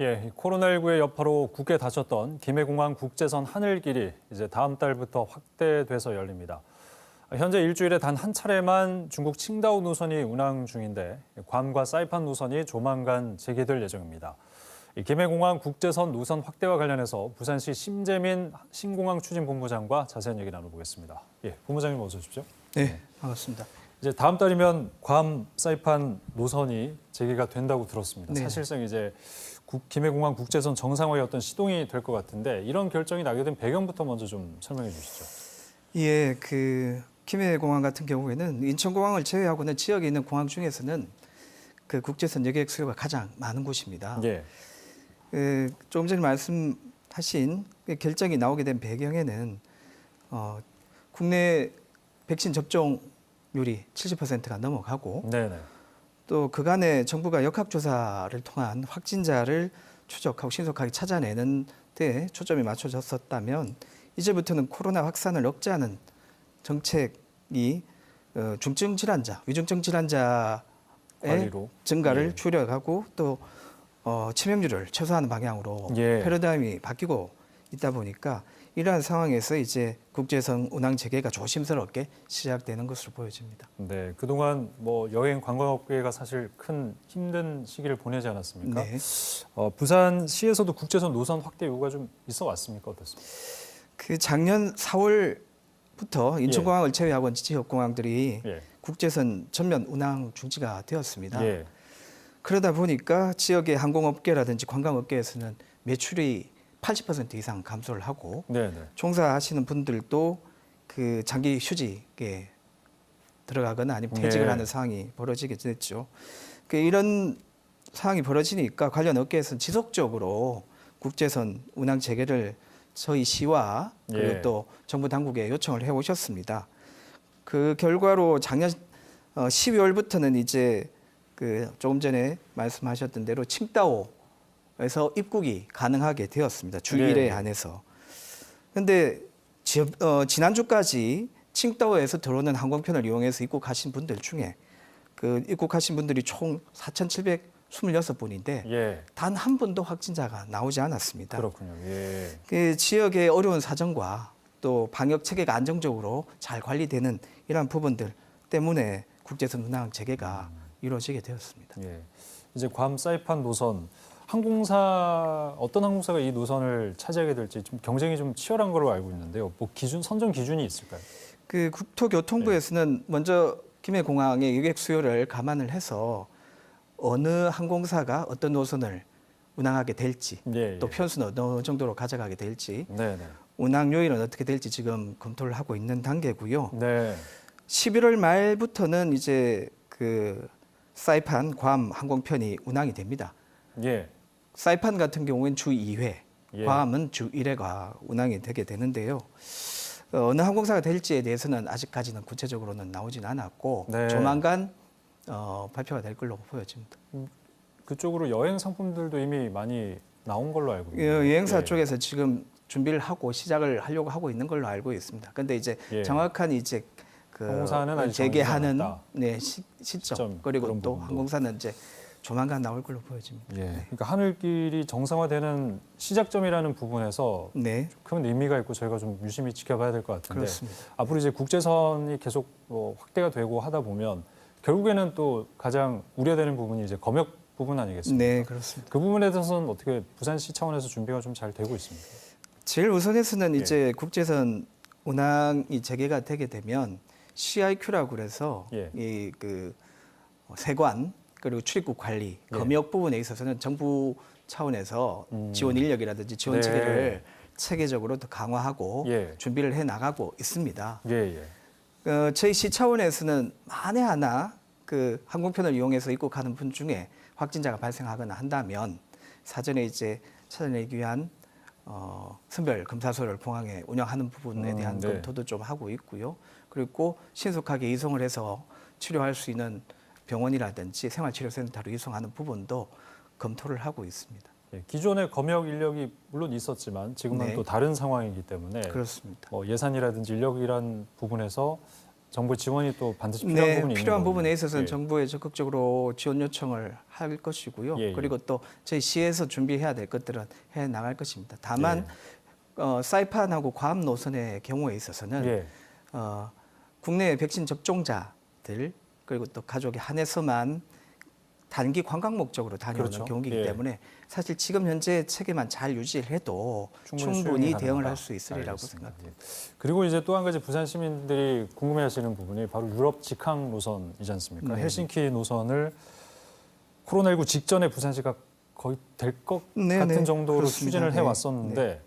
예, 코로나19의 여파로 굳게 닫혔던 김해공항 국제선 하늘길이 이제 다음 달부터 확대돼서 열립니다. 현재 일주일에 단 한 차례만 중국 칭다오 노선이 운항 중인데 괌과 사이판 노선이 조만간 재개될 예정입니다. 김해공항 국제선 노선 확대와 관련해서 부산시 심재민 신공항 추진본부장과 자세한 얘기 나눠보겠습니다. 예, 본부장님 어서 오십시오. 네, 반갑습니다. 이제 다음 달이면 괌, 사이판 노선이 재개가 된다고 들었습니다. 네. 사실상 이제 김해공항 국제선 정상화의 어떤 시동이 될 것 같은데 이런 결정이 나게 된 배경부터 먼저 좀 설명해 주시죠. 예, 김해공항 같은 경우에는 인천공항을 제외하고는 지역에 있는 공항 중에서는 그 국제선 여객 수요가 가장 많은 곳입니다. 예. 조금 전에 말씀하신 결정이 나오게 된 배경에는 국내 백신 접종률이 70%가 넘어가고 네네. 또 그간에 정부가 역학조사를 통한 확진자를 추적하고 신속하게 찾아내는 데 초점이 맞춰졌었다면 이제부터는 코로나 확산을 억제하는 정책이 중증 질환자, 위중증 질환자의 관리로. 증가를 예. 줄여가고 또 치명률을 최소화하는 방향으로 예. 패러다임이 바뀌고 있다 보니까 이러한 상황에서 이제 국제선 운항 재개가 조심스럽게 시작되는 것으로 보여집니다. 네, 그동안 뭐 여행 관광업계가 사실 큰 힘든 시기를 보내지 않았습니까? 네. 부산시에서도 국제선 노선 확대 요구가 좀 있어 왔습니까? 어떻습니까? 작년 4월부터 인천공항을 제외하고 지역 공항들이 예. 국제선 전면 운항 중지가 되었습니다. 예. 그러다 보니까 지역의 항공업계라든지 관광업계에서는 매출이 80% 이상 감소를 하고 네네. 종사하시는 분들도 그 장기 휴직에 들어가거나 아니면 퇴직을 네. 하는 상황이 벌어지게 됐죠. 이런 상황이 벌어지니까 관련 업계에서는 지속적으로 국제선 운항 재개를 저희 시와 그리고 예. 또 정부 당국에 요청을 해 오셨습니다. 그 결과로 작년 12월부터는 이제 조금 전에 말씀하셨던 대로 칭다오에서 입국이 가능하게 되었습니다. 주 네. 1회 안에서. 그런데 지난주까지 칭다오에서 들어오는 항공편을 이용해서 입국하신 분들 중에 입국하신 분들이 총 4,726분인데 예. 단 한 분도 확진자가 나오지 않았습니다. 그렇군요. 예. 지역의 어려운 사정과 또 방역 체계가 안정적으로 잘 관리되는 이러한 부분들 때문에 국제선 운항 재개가 이루어지게 되었습니다. 예. 이제 괌 사이판 노선 어떤 항공사가 이 노선을 차지하게 될지 좀 경쟁이 좀 치열한 걸로 알고 있는데요. 뭐 선정 기준이 있을까요? 국토교통부에서는 먼저 김해공항의 여객 수요를 감안을 해서 어느 항공사가 어떤 노선을 운항하게 될지 예, 또 예. 편수는 어느 정도로 가져가게 될지 네네. 운항 요일은 어떻게 될지 지금 검토를 하고 있는 단계고요. 네. 11월 말부터는 이제 사이판 괌 항공편이 운항이 됩니다. 예. 사이판 같은 경우에는 주 2회, 예. 괌은 주 1회가 운항이 되게 되는데요. 어느 항공사가 될지에 대해서는 아직까지는 구체적으로는 나오진 않았고 네. 조만간 발표가 될 걸로 보여집니다. 그쪽으로 여행 상품들도 이미 많이 나온 걸로 알고 있는데. 여행사 예. 쪽에서 지금 준비를 하고 시작을 하려고 하고 있는 걸로 알고 있습니다. 그런데 이제 예. 정확한 이제 항공사는 아직 재개하는 정해지지 시점 그리고 그런 또 부분도. 항공사는 이제 조만간 나올 걸로 보여집니다. 예. 그러니까 하늘길이 정상화되는 시작점이라는 부분에서 네, 큰 의미가 있고 저희가 좀 유심히 지켜봐야 될 것 같은데 그렇습니다. 앞으로 이제 국제선이 계속 확대가 되고 하다 보면 결국에는 또 가장 우려되는 부분이 이제 검역 부분 아니겠습니까? 네, 그렇습니다. 그 부분에 대해서는 어떻게 부산시 차원에서 준비가 좀 잘 되고 있습니까? 제일 우선에서는 예. 이제 국제선 운항이 재개가 되게 되면 CIQ라고 그래서 예. 세관 그리고 출입국 관리 예. 검역 부분에 있어서는 정부 차원에서 지원 인력이라든지 지원 네. 체계를 체계적으로 더 강화하고 예. 준비를 해 나가고 있습니다. 예, 예. 저희 시 차원에서는 만에 하나 항공편을 이용해서 입국하는 분 중에 확진자가 발생하거나 한다면 사전에 이제 찾아내기 위한 선별 검사소를 공항에 운영하는 부분에 대한 네. 검토도 좀 하고 있고요. 그리고 신속하게 이송을 해서 치료할 수 있는 병원이라든지 생활치료센터로 이송하는 부분도 검토를 하고 있습니다. 예, 기존의 검역 인력이 물론 있었지만 지금은 네. 또 다른 상황이기 때문에 그렇습니다. 예산이라든지 인력이란 부분에서 정부의 지원이 또 반드시 필요한 부분이 있는 필요한 거군요. 부분에 있어서는 예. 정부에 적극적으로 지원 요청을 할 것이고요. 예, 예. 그리고 또 저희 시에서 준비해야 될 것들은 해 나갈 것입니다. 다만 사이판하고 괌 노선의 경우에 있어서는 예. 국내 백신 접종자들 그리고 또 가족이 한해서만 단기 관광 목적으로 다녀오는 그렇죠. 경우이기 예. 때문에 사실 지금 현재 체계만 잘 유지를 해도 충분히 수용이 대응을 가능하다. 할 수 있으리라고 알겠습니다. 생각합니다. 예. 그리고 이제 또 한 가지 부산 시민들이 궁금해하시는 부분이 바로 유럽 직항 노선이지 않습니까? 네. 헬싱키 노선을 코로나19 직전에 부산시가 거의 될 것 네, 같은 네. 정도로 그렇습니다. 추진을 네. 해왔었는데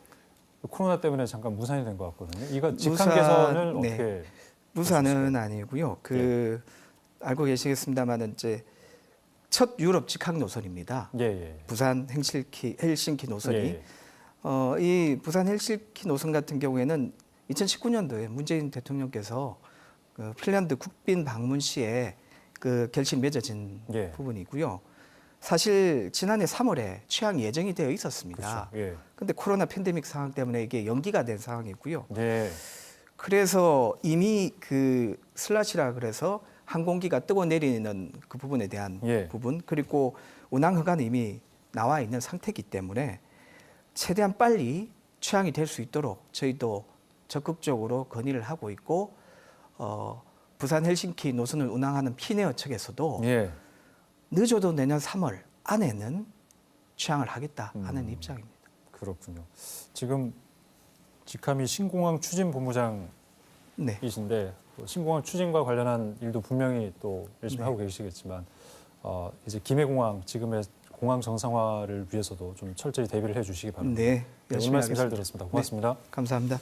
코로나 때문에 잠깐 무산이 된 것 같거든요. 이거 직항 무산, 개선을 네. 어떻게 무산은 아니고요. 알고 계시겠습니다만 이제 첫 유럽 직항 노선입니다. 예. 부산 헬싱키 노선이 예. 이 부산 헬싱키 노선 같은 경우에는 2019년도에 문재인 대통령께서 그 핀란드 국빈 방문 시에 그 결실이 맺어진 예. 부분이고요. 사실 지난해 3월에 취항 예정이 되어 있었습니다. 그렇죠. 예. 근데 코로나 팬데믹 상황 때문에 이게 연기가 된 상황이고요. 예. 그래서 이미 그 슬라시라 그래서 항공기가 뜨고 내리는 그 부분에 대한 예. 부분 그리고 운항 허가는 이미 나와 있는 상태이기 때문에 최대한 빨리 취항이 될 수 있도록 저희도 적극적으로 건의를 하고 있고 부산 헬싱키 노선을 운항하는 피네어 측에서도 예. 늦어도 내년 3월 안에는 취항을 하겠다 하는 입장입니다. 그렇군요. 지금 직함이 신공항 추진본부장이신데 네. 신공항 추진과 관련한 일도 분명히 또 열심히 네. 하고 계시겠지만 이제 김해공항 지금의 공항 정상화를 위해서도 좀 철저히 대비를 해주시기 바랍니다. 네, 오늘 열심히 말씀 잘 하겠습니다. 들었습니다. 고맙습니다. 감사합니다.